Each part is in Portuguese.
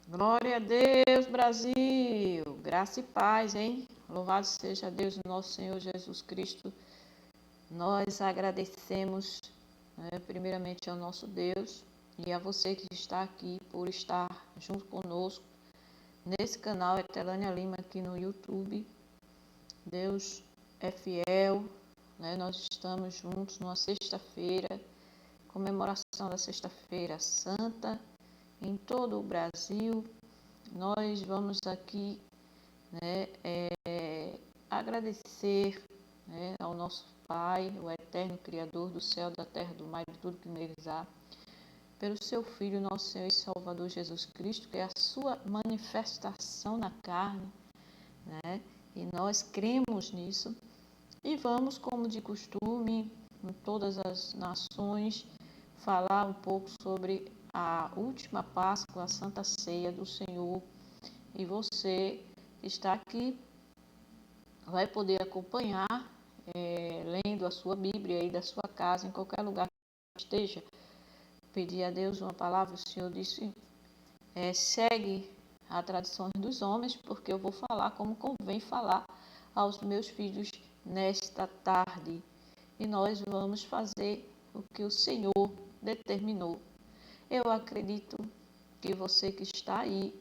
Glória a Deus, Brasil! Graça e paz, hein? Louvado seja Deus, nosso Senhor Jesus Cristo. Nós agradecemos, primeiramente ao nosso Deus e a você que está aqui por estar junto conosco nesse canal Etelânia Lima aqui no YouTube. Deus é fiel, Nós estamos juntos numa sexta-feira, comemoração da Sexta-feira Santa em todo o Brasil. Nós vamos aqui agradecer ao nosso Pai, o eterno Criador do céu, da terra, do mar e de tudo que neles há, pelo seu Filho, nosso Senhor e Salvador Jesus Cristo, que é a sua manifestação na carne, e nós cremos nisso. E vamos, como de costume, em todas as nações, falar um pouco sobre a última Páscoa, a Santa Ceia do Senhor. E você que está aqui vai poder acompanhar, lendo a sua Bíblia aí da sua casa, em qualquer lugar que esteja. Pedir a Deus uma palavra, o Senhor disse, segue a tradição dos homens, porque eu vou falar como convém falar aos meus filhos nesta tarde. E nós vamos fazer o que o Senhor determinou. Eu acredito que você que está aí,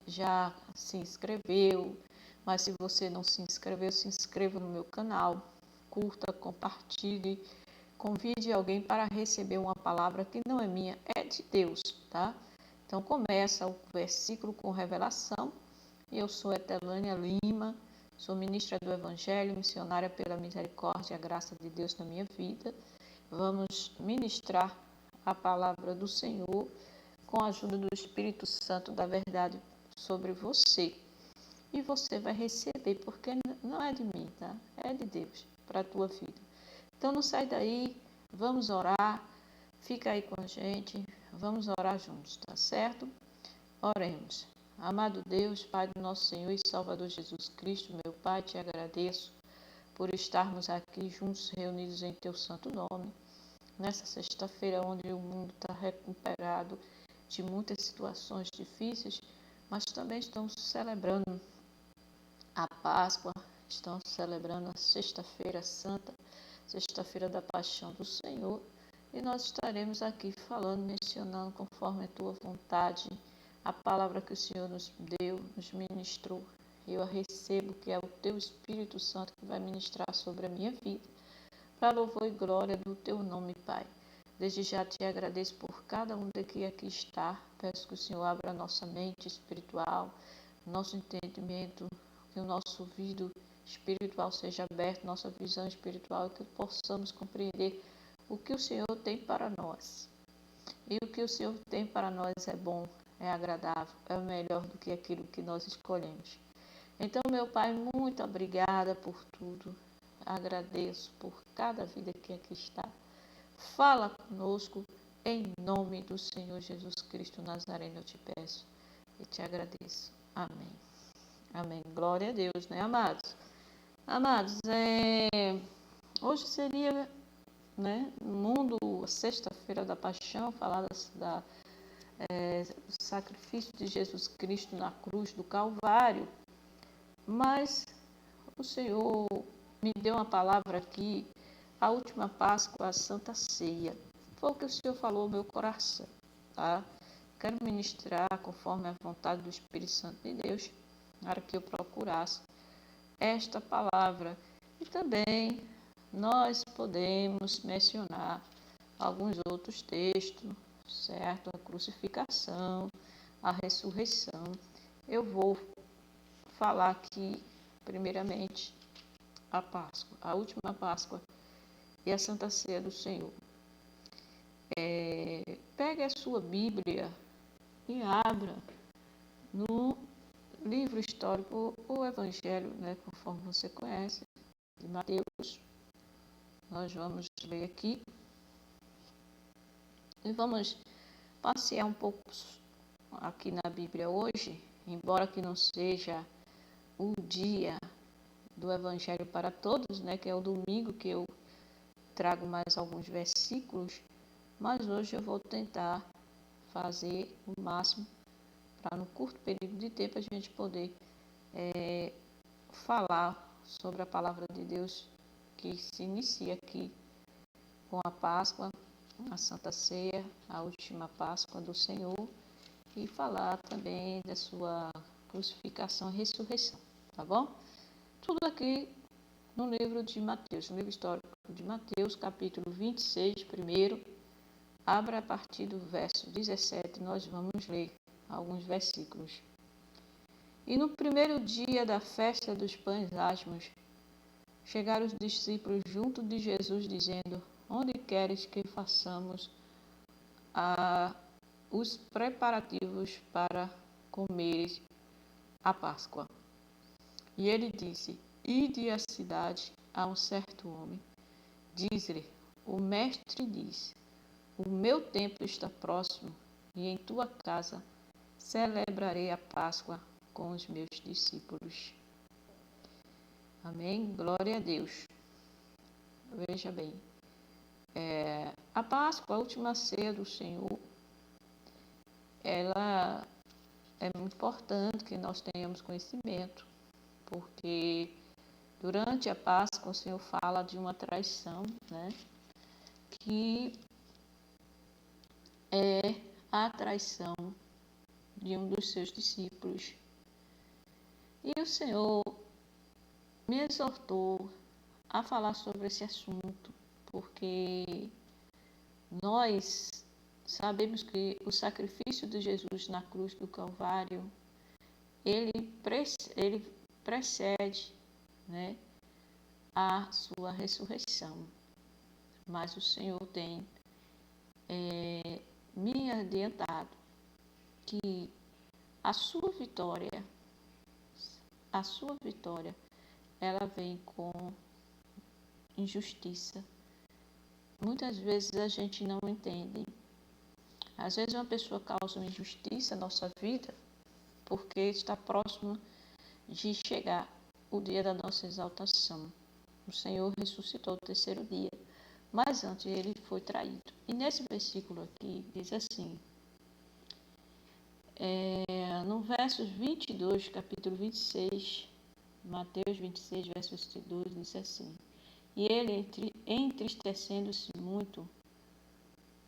já se inscreveu, mas se você não se inscreveu, se inscreva no meu canal, curta, compartilhe, convide alguém para receber uma palavra que não é minha, é de Deus, tá? Então começa o versículo com revelação. Eu sou Etelânia Lima, sou ministra do Evangelho, missionária pela misericórdia e a graça de Deus na minha vida. Vamos ministrar a palavra do Senhor com a ajuda do Espírito Santo da verdade sobre você. E você vai receber, porque não é de mim, tá? É de Deus, para a tua vida. Então não sai daí, vamos orar, fica aí com a gente, vamos orar juntos, tá certo? Oremos. Amado Deus, Pai do nosso Senhor e Salvador Jesus Cristo, meu Pai, te agradeço por estarmos aqui juntos, reunidos em teu santo nome, nessa sexta-feira onde o mundo está recuperado de muitas situações difíceis, mas também estamos celebrando a Páscoa, estamos celebrando a Sexta-feira Santa, Sexta-feira da Paixão do Senhor, e nós estaremos aqui falando, mencionando conforme a tua vontade, a palavra que o Senhor nos deu, nos ministrou. Eu a recebo, que é o teu Espírito Santo que vai ministrar sobre a minha vida, para louvor e glória do teu nome, Pai. Desde já te agradeço por cada um de que aqui está. Peço que o Senhor abra a nossa mente espiritual, nosso entendimento, que o nosso ouvido espiritual seja aberto, nossa visão espiritual, que possamos compreender o que o Senhor tem para nós. E o que o Senhor tem para nós é bom, é agradável, é melhor do que aquilo que nós escolhemos. Então, meu Pai, muito obrigada por tudo. Agradeço por cada vida que aqui está. Fala conosco, em nome do Senhor Jesus Cristo Nazareno, eu te peço e te agradeço. Amém. Amém. Glória a Deus, amados? Amados, hoje seria, no mundo, a Sexta-feira da Paixão, falar do sacrifício de Jesus Cristo na cruz do Calvário, mas o Senhor me deu uma palavra aqui, a última Páscoa, a Santa Ceia. Foi o que o Senhor falou ao meu coração, tá? Quero ministrar conforme a vontade do Espírito Santo de Deus, para que eu procurasse esta palavra. E também nós podemos mencionar alguns outros textos, certo? A crucificação, a ressurreição. Eu vou falar aqui, primeiramente, a Páscoa, a última Páscoa e a Santa Ceia do Senhor. Pegue a sua Bíblia e abra no livro histórico, o Evangelho, conforme você conhece, de Mateus. Nós vamos ler aqui e vamos passear um pouco aqui na Bíblia hoje, embora que não seja o dia do Evangelho para todos, que é o domingo que eu trago mais alguns versículos, mas hoje eu vou tentar fazer o máximo para no curto período de tempo a gente poder falar sobre a palavra de Deus que se inicia aqui com a Páscoa, a Santa Ceia, a última Páscoa do Senhor, e falar também da sua crucificação e ressurreição, tá bom? Tudo aqui no livro de Mateus, no livro histórico de Mateus, capítulo 26, primeiro. Abra a partir do verso 17, nós vamos ler alguns versículos. E no primeiro dia da festa dos pães asmos, chegaram os discípulos junto de Jesus, dizendo: Onde queres que façamos os preparativos para comeres a Páscoa? E ele disse: Ide à cidade a um certo homem. Diz-lhe: O mestre diz: O meu tempo está próximo, e em tua casa celebrarei a Páscoa com os meus discípulos. Amém? Glória a Deus. Veja bem, a Páscoa, a última ceia do Senhor, ela é muito importante que nós tenhamos conhecimento, porque durante a Páscoa o Senhor fala de uma traição, né? Que é a traição de um dos seus discípulos. E o Senhor me exortou a falar sobre esse assunto, porque nós sabemos que o sacrifício de Jesus na cruz do Calvário, ele precede, né, a sua ressurreição. Mas o Senhor tem me adiantado que a sua vitória, ela vem com injustiça. Muitas vezes a gente não entende. Às vezes uma pessoa causa uma injustiça na nossa vida porque está próximo de chegar o dia da nossa exaltação. O Senhor ressuscitou no terceiro dia, mas antes ele foi traído. E nesse versículo aqui diz assim, no verso 22, capítulo 26, Mateus 26, verso 22, diz assim: E ele, entristecendo-se muito,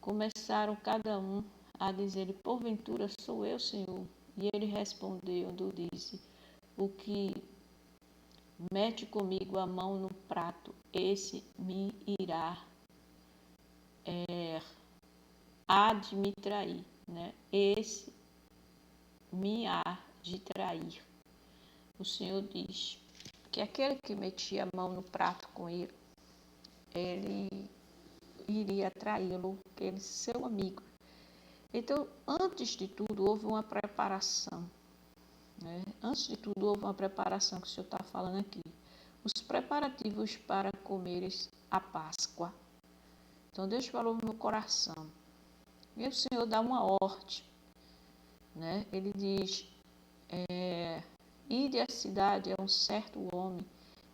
começaram cada um a dizer-lhe: Porventura sou eu, Senhor? E ele respondendo, disse: O que mete comigo a mão no prato, esse me irá, há de me trair, né? Esse me há de trair. O Senhor diz que aquele que metia a mão no prato com ele, ele iria traí-lo, que ele seu amigo. Então, antes de tudo, houve uma preparação. Né? Antes de tudo, houve uma preparação que o Senhor está falando aqui. Os preparativos para comeres a Páscoa. Então, Deus falou no meu coração. E o Senhor dá uma ordem. Né? Ele diz, ide à cidade a um certo homem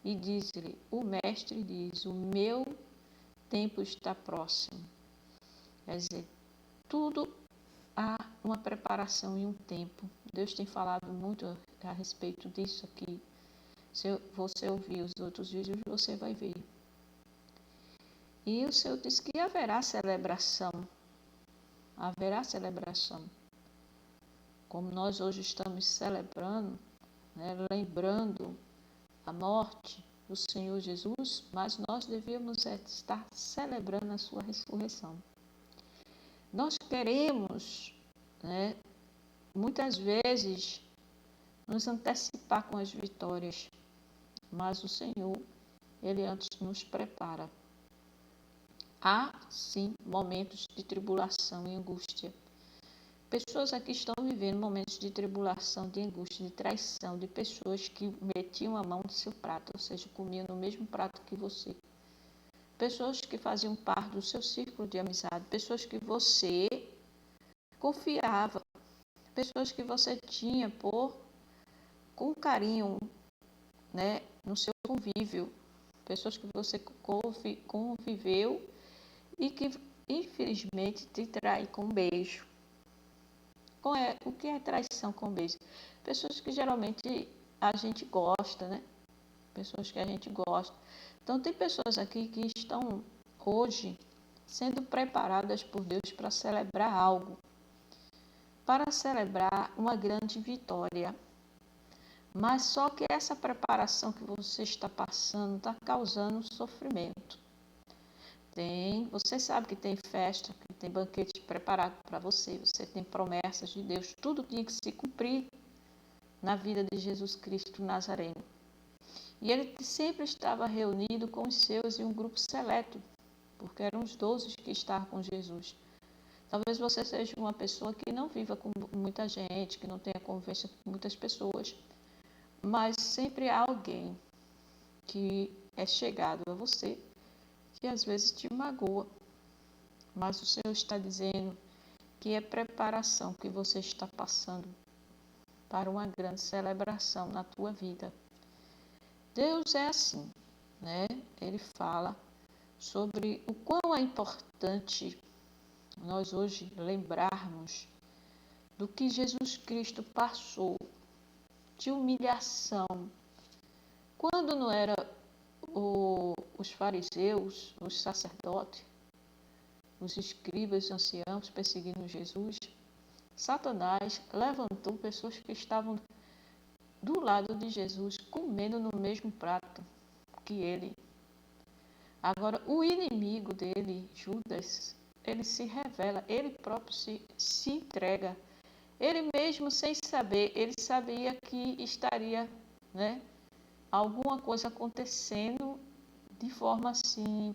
e diz-lhe, o mestre diz, o meu tempo está próximo. Quer dizer, tudo há uma preparação e um tempo. Deus tem falado muito a respeito disso aqui. Se você ouvir os outros vídeos, você vai ver. E o Senhor diz que haverá celebração. Haverá celebração. Como nós hoje estamos celebrando, né, lembrando a morte do Senhor Jesus, mas nós devemos estar celebrando a sua ressurreição. Nós queremos, né, muitas vezes, nos antecipar com as vitórias, mas o Senhor, Ele antes nos prepara. Há, sim, momentos de tribulação e angústia. Pessoas aqui estão vivendo momentos de tribulação, de angústia, de traição, de pessoas que metiam a mão no seu prato, ou seja, comiam no mesmo prato que você. Pessoas que faziam parte do seu círculo de amizade, pessoas que você confiava, pessoas que você tinha com carinho, né, no seu convívio, pessoas que você conviveu e que infelizmente te trai com um beijo. O que é traição com beijo? Pessoas que geralmente a gente gosta, né? Pessoas que a gente gosta. Então, tem pessoas aqui que estão hoje sendo preparadas por Deus para celebrar algo, para celebrar uma grande vitória. Mas só que essa preparação que você está passando está causando sofrimento. Você sabe que tem festa, que tem banquete preparado para você, você tem promessas de Deus, tudo tinha que se cumprir na vida de Jesus Cristo Nazareno. E ele sempre estava reunido com os seus em um grupo seleto, porque eram os 12 que estavam com Jesus. Talvez você seja uma pessoa que não viva com muita gente, que não tenha convivência com muitas pessoas, mas sempre há alguém que é chegado a você, que às vezes te magoa. Mas o Senhor está dizendo que é preparação que você está passando para uma grande celebração na tua vida. Deus é assim, né? Ele fala sobre o quão é importante nós hoje lembrarmos do que Jesus Cristo passou de humilhação. Quando não era os fariseus, os sacerdotes, os escribas e anciãos perseguindo Jesus, Satanás levantou pessoas que estavam do lado de Jesus, comendo no mesmo prato que ele. Agora, o inimigo dele, Judas, ele se revela, ele próprio se entrega. Ele mesmo, sem saber, ele sabia que estaria, né, alguma coisa acontecendo de forma assim,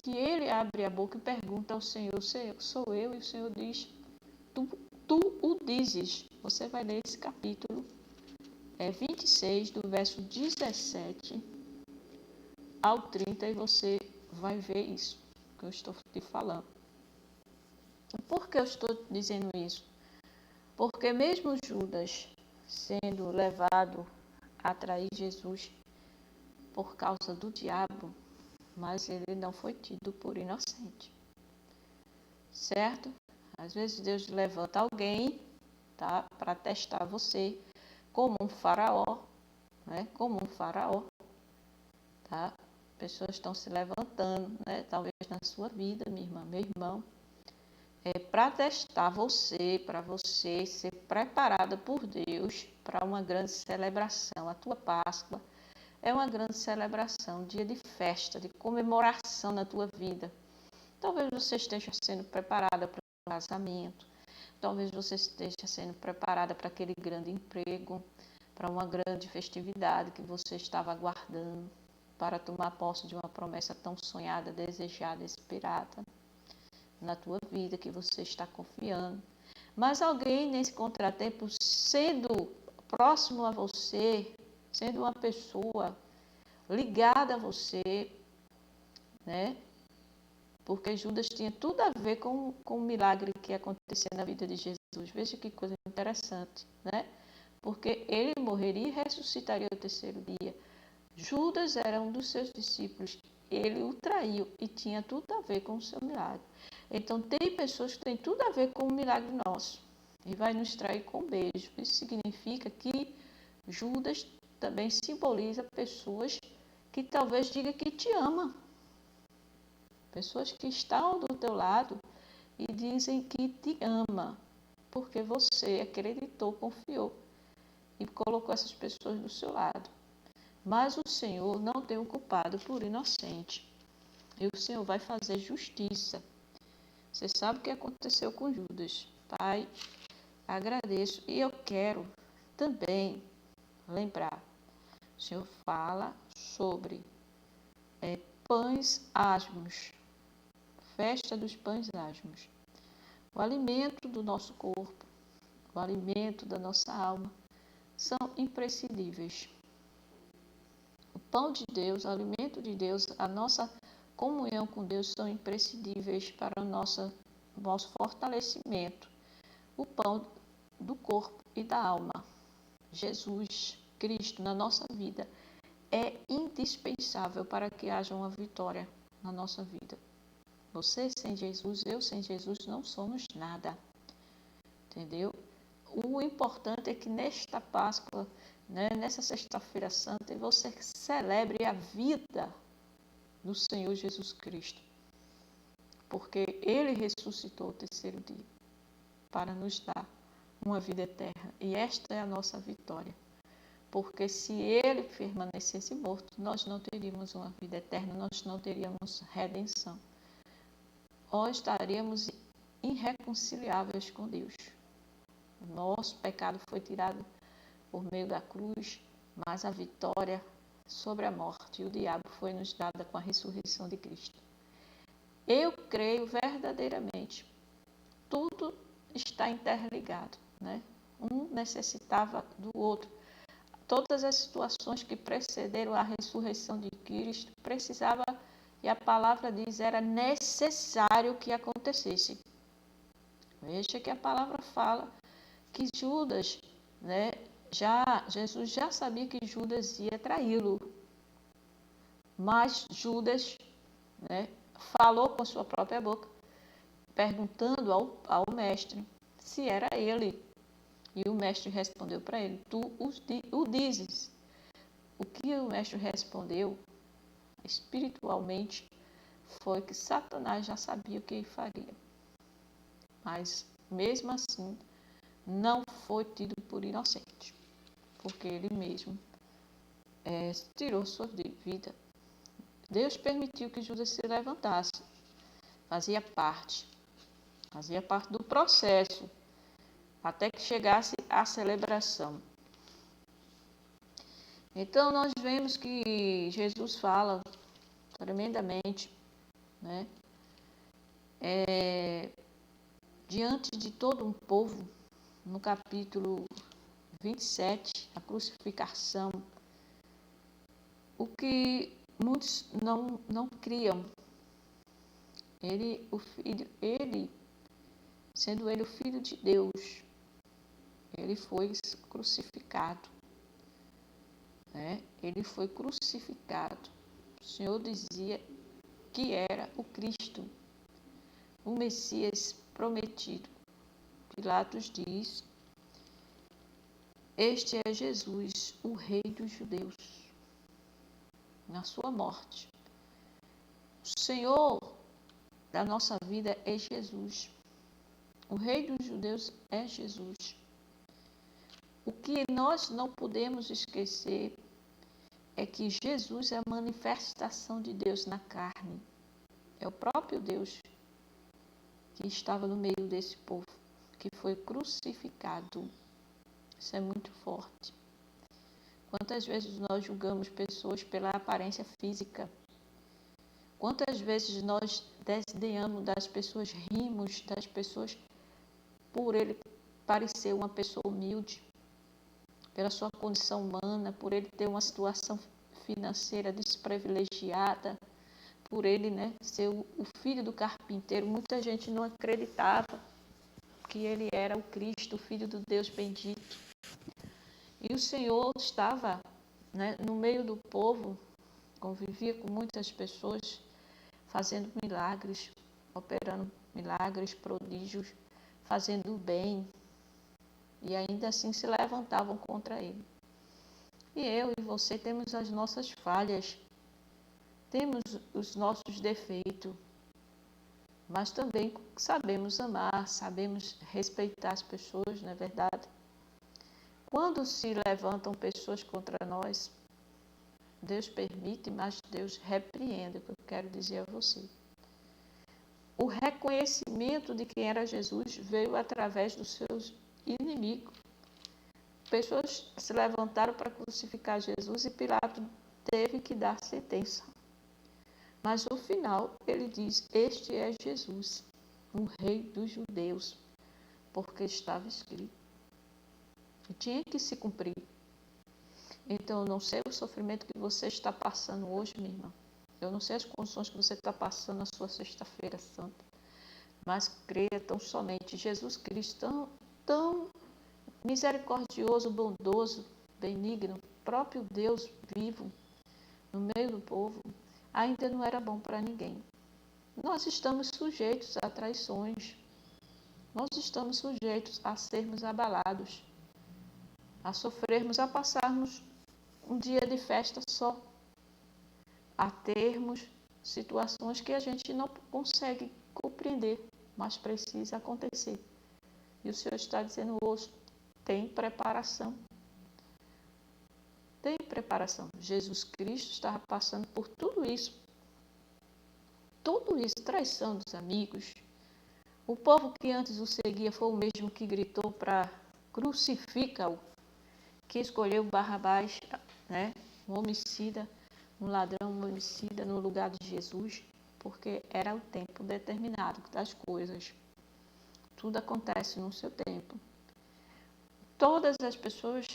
que ele abre a boca e pergunta ao Senhor, sou eu? E o Senhor diz, tu o dizes. Você vai ler esse capítulo 26, do verso 17 ao 30, e você vai ver isso que eu estou te falando. Por que eu estou dizendo isso? Porque mesmo Judas sendo levado a trair Jesus por causa do diabo, mas ele não foi tido por inocente. Certo? Às vezes Deus levanta alguém, tá, para testar você, como um faraó, né? Como um faraó, tá? Pessoas estão se levantando, né? Talvez na sua vida, minha irmã, meu irmão, para testar você, para você ser preparada por Deus para uma grande celebração. A tua Páscoa é uma grande celebração, dia de festa, de comemoração na tua vida. Talvez você esteja sendo preparada para o casamento, talvez você esteja sendo preparada para aquele grande emprego, para uma grande festividade que você estava aguardando, para tomar posse de uma promessa tão sonhada, desejada, esperada na tua vida, que você está confiando. Mas alguém nesse contratempo, sendo próximo a você, sendo uma pessoa ligada a você, né? Porque Judas tinha tudo a ver com o milagre que ia acontecer na vida de Jesus. Veja que coisa interessante, né? Porque ele morreria e ressuscitaria ao terceiro dia. Judas era um dos seus discípulos. Ele o traiu e tinha tudo a ver com o seu milagre. Então, tem pessoas que têm tudo a ver com o milagre nosso e vai nos trair com um beijo. Isso significa que Judas também simboliza pessoas que talvez diga que te ama. Pessoas que estão do teu lado e dizem que te ama, porque você acreditou, confiou e colocou essas pessoas do seu lado. Mas o Senhor não tem o culpado por inocente. E o Senhor vai fazer justiça. Você sabe o que aconteceu com Judas. Pai, agradeço. E eu quero também lembrar. O Senhor fala sobre pães asmos. Festa dos pães asmos. O alimento do nosso corpo, o alimento da nossa alma, são imprescindíveis. O pão de Deus, o alimento de Deus, a nossa comunhão com Deus são imprescindíveis para o nosso fortalecimento. O pão do corpo e da alma, Jesus Cristo na nossa vida, é indispensável para que haja uma vitória na nossa vida. Você sem Jesus, eu sem Jesus, não somos nada. entendeu? O importante é que nesta Páscoa, né, nessa Sexta-feira Santa, você celebre a vida do Senhor Jesus Cristo, porque Ele ressuscitou ao terceiro dia para nos dar uma vida eterna. E esta é a nossa vitória. Porque se Ele permanecesse morto, nós não teríamos uma vida eterna, nós não teríamos redenção. Nós estaríamos irreconciliáveis com Deus. O nosso pecado foi tirado por meio da cruz, mas a vitória sobre a morte e o diabo foi nos dada com a ressurreição de Cristo. Eu creio verdadeiramente, tudo está interligado, né? Um necessitava do outro. Todas as situações que precederam a ressurreição de Cristo precisava, e a palavra diz, era necessário que acontecesse. Veja que a palavra fala que Judas, né, Jesus já sabia que Judas ia traí-lo, mas Judas, né, falou com a sua própria boca, perguntando ao mestre se era ele. E o mestre respondeu para ele, tu o dizes. O que o mestre respondeu espiritualmente foi que Satanás já sabia o que ele faria. Mas, mesmo assim, não foi tido por inocente, porque ele mesmo tirou sua vida. Deus permitiu que Judas se levantasse. Fazia parte do processo, até que chegasse a celebração. Então, nós vemos que Jesus fala tremendamente, né? Diante de todo um povo, no capítulo 27, a crucificação, o que muitos não criam. Ele, sendo ele o Filho de Deus, ele foi crucificado. Né? Ele foi crucificado. O Senhor dizia que era o Cristo, o Messias prometido. Pilatos diz, este é Jesus, o Rei dos Judeus. Na sua morte, o Senhor da nossa vida é Jesus. O Rei dos Judeus é Jesus. O que nós não podemos esquecer é que Jesus é a manifestação de Deus na carne. É o próprio Deus que estava no meio desse povo, que foi crucificado. Isso é muito forte. Quantas vezes nós julgamos pessoas pela aparência física? Quantas vezes nós desdenhamos das pessoas, rimos das pessoas por ele parecer uma pessoa humilde, pela sua condição humana, por ele ter uma situação financeira desprivilegiada, por ele, né, ser o filho do carpinteiro. Muita gente não acreditava que ele era o Cristo, o Filho do Deus bendito. E o Senhor estava, né, no meio do povo, convivia com muitas pessoas, fazendo milagres, operando milagres, prodígios, fazendo o bem. E ainda assim se levantavam contra ele. E eu e você temos as nossas falhas, temos os nossos defeitos, mas também sabemos amar, sabemos respeitar as pessoas, não é verdade? Quando se levantam pessoas contra nós, Deus permite, mas Deus repreende, é o que eu quero dizer a você. O reconhecimento de quem era Jesus veio através dos seus inimigos. Pessoas se levantaram para crucificar Jesus e Pilatos teve que dar sentença. Mas no final ele diz, este é Jesus, o Rei dos Judeus, porque estava escrito. E tinha que se cumprir. Então, eu não sei o sofrimento que você está passando hoje, minha irmã. Eu não sei as condições que você está passando na sua Sexta-feira Santa. Mas creia tão somente. Jesus Cristo, tão misericordioso, bondoso, benigno, próprio Deus vivo, no meio do povo, ainda não era bom para ninguém. Nós estamos sujeitos a traições. nós estamos sujeitos a sermos abalados, a sofrermos, a passarmos um dia de festa só, a termos situações que a gente não consegue compreender, mas precisa acontecer. E o Senhor está dizendo hoje, tem preparação. Tem preparação. Jesus Cristo estava passando por tudo isso, traição dos amigos. O povo que antes o seguia foi o mesmo que gritou para crucifica-o, que escolheu Barrabás, né? Um homicida, um ladrão, um homicida no lugar de Jesus, porque era o tempo determinado das coisas. Tudo acontece no seu tempo. Todas as pessoas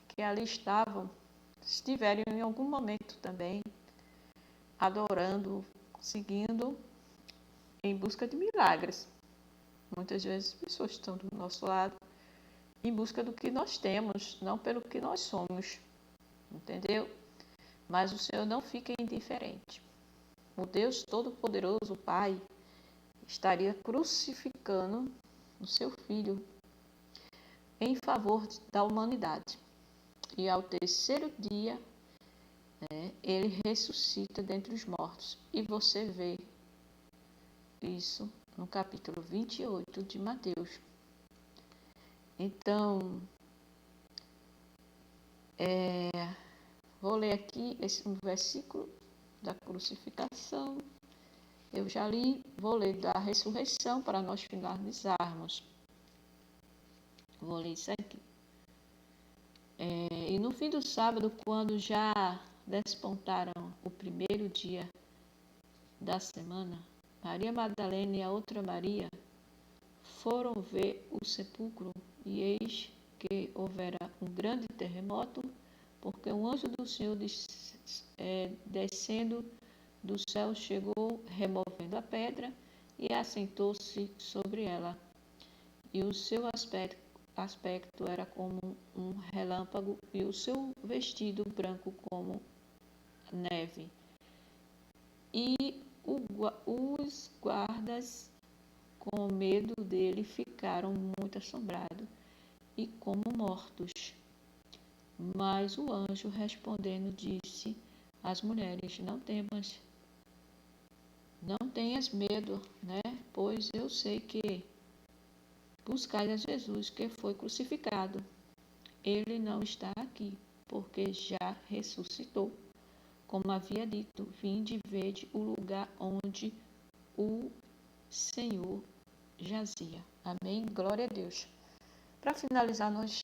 que ali estiveram em algum momento também adorando, seguindo em busca de milagres. Muitas vezes as pessoas estão do nosso lado em busca do que nós temos, não pelo que nós somos. Entendeu? Mas o Senhor não fica indiferente. O Deus Todo-Poderoso, o Pai, estaria crucificando o seu Filho em favor da humanidade. E ao terceiro dia, ele ressuscita dentre os mortos. E você vê isso no capítulo 28 de Mateus. Então, vou ler aqui esse versículo da crucificação. Eu já li, vou ler da ressurreição para nós finalizarmos. Vou ler isso aqui. E no fim do sábado, quando já despontaram o primeiro dia da semana, Maria Madalena e a outra Maria foram ver o sepulcro, e eis que houvera um grande terremoto, porque um anjo do Senhor descendo do céu chegou, removendo a pedra, e assentou-se sobre ela. E o seu aspecto era como um relâmpago, e o seu vestido branco como neve. E os guardas, com medo dele, ficaram muito assombrados e como mortos. Mas o anjo, respondendo, disse às mulheres: não tenhas medo, né? Pois eu sei que buscais a Jesus, que foi crucificado. Ele não está aqui, porque já ressuscitou. Como havia dito, vinde e vede o lugar onde o Senhor jazia. Amém? Glória a Deus. Para finalizar, nós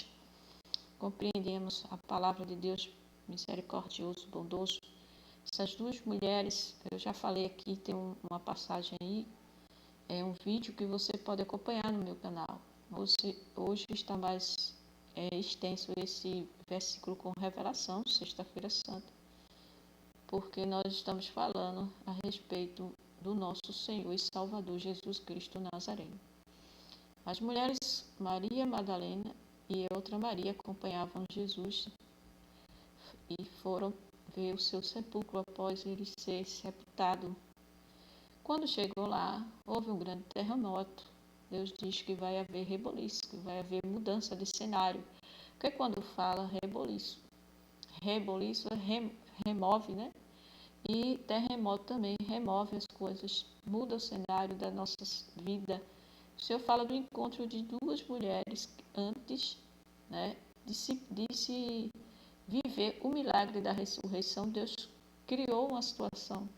compreendemos a palavra de Deus misericordioso, bondoso. Essas duas mulheres, eu já falei aqui, tem uma passagem aí, um vídeo que você pode acompanhar no meu canal. Hoje está mais extenso esse versículo com revelação, Sexta-feira Santa, porque nós estamos falando a respeito do nosso Senhor e Salvador Jesus Cristo Nazareno. As mulheres Maria Madalena e outra Maria acompanhavam Jesus e foram ver o seu sepulcro após ele ser sepultado. Quando chegou lá, houve um grande terremoto. Deus diz que vai haver reboliço, que vai haver mudança de cenário. Porque quando fala reboliço remove, né? E terremoto também remove as coisas, muda o cenário da nossa vida. O Senhor fala do encontro de duas mulheres antes, né, de se viver o milagre da ressurreição. Deus criou uma situação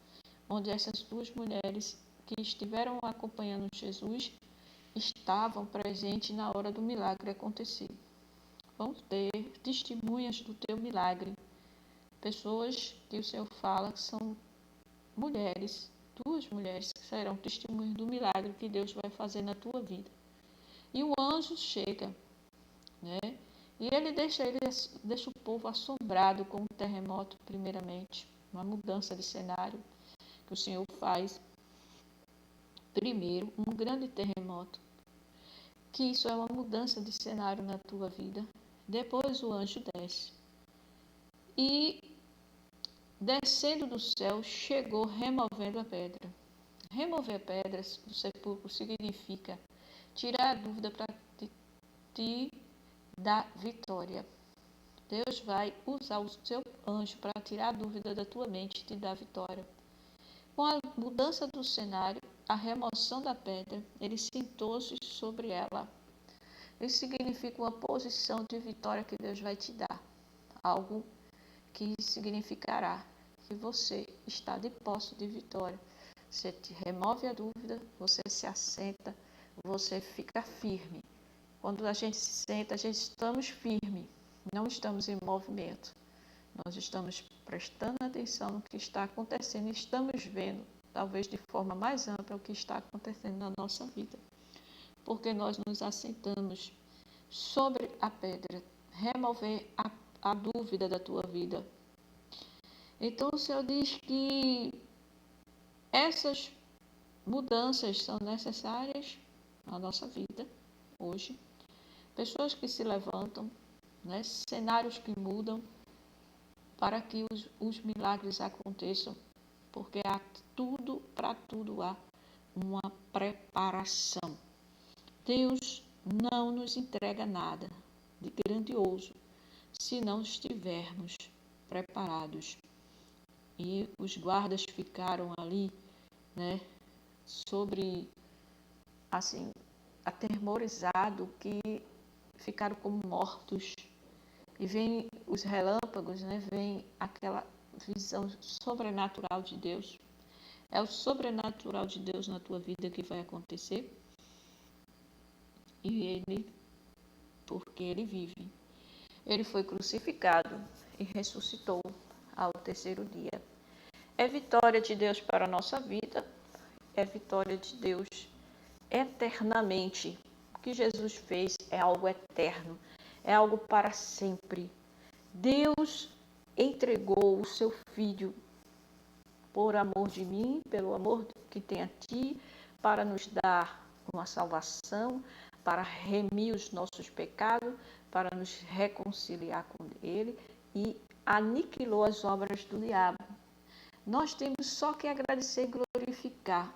onde essas duas mulheres que estiveram acompanhando Jesus estavam presentes na hora do milagre acontecer. Vamos ter testemunhas do teu milagre. Pessoas que o Senhor fala que são mulheres, duas mulheres que serão testemunhas do milagre que Deus vai fazer na tua vida. E o anjo chega, né? E ele deixa o povo assombrado com o terremoto, primeiramente, uma mudança de cenário que o Senhor faz. Primeiro, um grande terremoto, que isso é uma mudança de cenário na tua vida. Depois o anjo desce. E descendo do céu, chegou removendo a pedra. Remover pedras do sepulcro significa tirar a dúvida para te dar vitória. Deus vai usar o seu anjo para tirar a dúvida da tua mente e te dar vitória. Com a mudança do cenário, a remoção da pedra, ele sentou-se sobre ela. Isso significa uma posição de vitória que Deus vai te dar. Algo que significará que você está de posse de vitória. Você te remove a dúvida, você se assenta, você fica firme. Quando a gente se senta, a gente estamos firmes, não estamos em movimento. Nós estamos prestando atenção no que está acontecendo e estamos vendo, talvez de forma mais ampla, o que está acontecendo na nossa vida. Porque nós nos assentamos sobre a pedra, remover a dúvida da tua vida. Então o Senhor diz que essas mudanças são necessárias na nossa vida hoje. Pessoas que se levantam, né? Cenários que mudam para que os milagres aconteçam, porque para tudo há uma preparação. Deus não nos entrega nada de grandioso se não estivermos preparados. E os guardas ficaram ali, né, atemorizados, que ficaram como mortos. E vem os relâmpagos, né, vem aquela visão sobrenatural de Deus. É o sobrenatural de Deus na tua vida que vai acontecer. E porque ele vive. Ele foi crucificado e ressuscitou ao terceiro dia. É vitória de Deus para a nossa vida, é vitória de Deus eternamente. O que Jesus fez é algo eterno, é algo para sempre. Deus entregou o seu Filho por amor de mim, pelo amor que tem a ti, para nos dar uma salvação, para remir os nossos pecados, para nos reconciliar com Ele e aniquilou as obras do diabo. Nós temos só que agradecer e glorificar.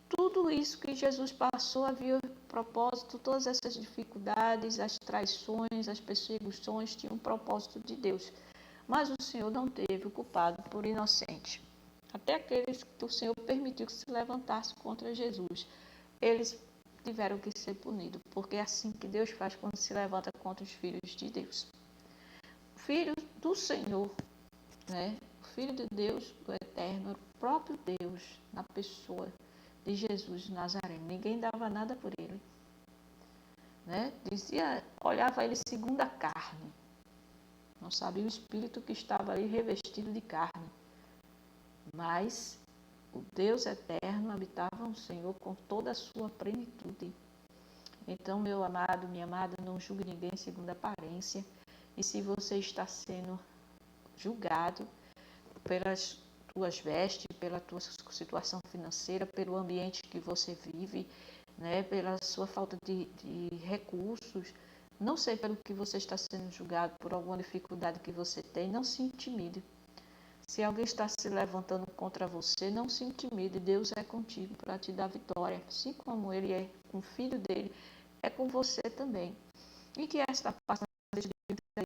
Tudo isso que Jesus passou havia propósito, todas essas dificuldades, as traições, as perseguições tinham um propósito de Deus. Mas o Senhor não teve o culpado por inocente. Até aqueles que o Senhor permitiu que se levantassem contra Jesus, eles tiveram que ser punidos, porque é assim que Deus faz quando se levanta contra os filhos de Deus. O Filho do Senhor, né? O Filho de Deus, do Eterno, era o próprio Deus na pessoa de Jesus de Nazaré. Ninguém dava nada por ele, né? Olhava ele segundo a carne. Não sabia o espírito que estava ali revestido de carne. Mas o Deus eterno habitava no Senhor com toda a sua plenitude. Então, meu amado, minha amada, não julgue ninguém segundo a aparência. E se você está sendo julgado pelas tuas vestes, pela tua situação financeira, pelo ambiente que você vive, né, pela sua falta de recursos, não sei pelo que você está sendo julgado, por alguma dificuldade que você tem, não se intimide. Se alguém está se levantando contra você, não se intimide, Deus é contigo para te dar vitória. Assim como Ele é com o Filho dele, é com você também. E que esta passagem de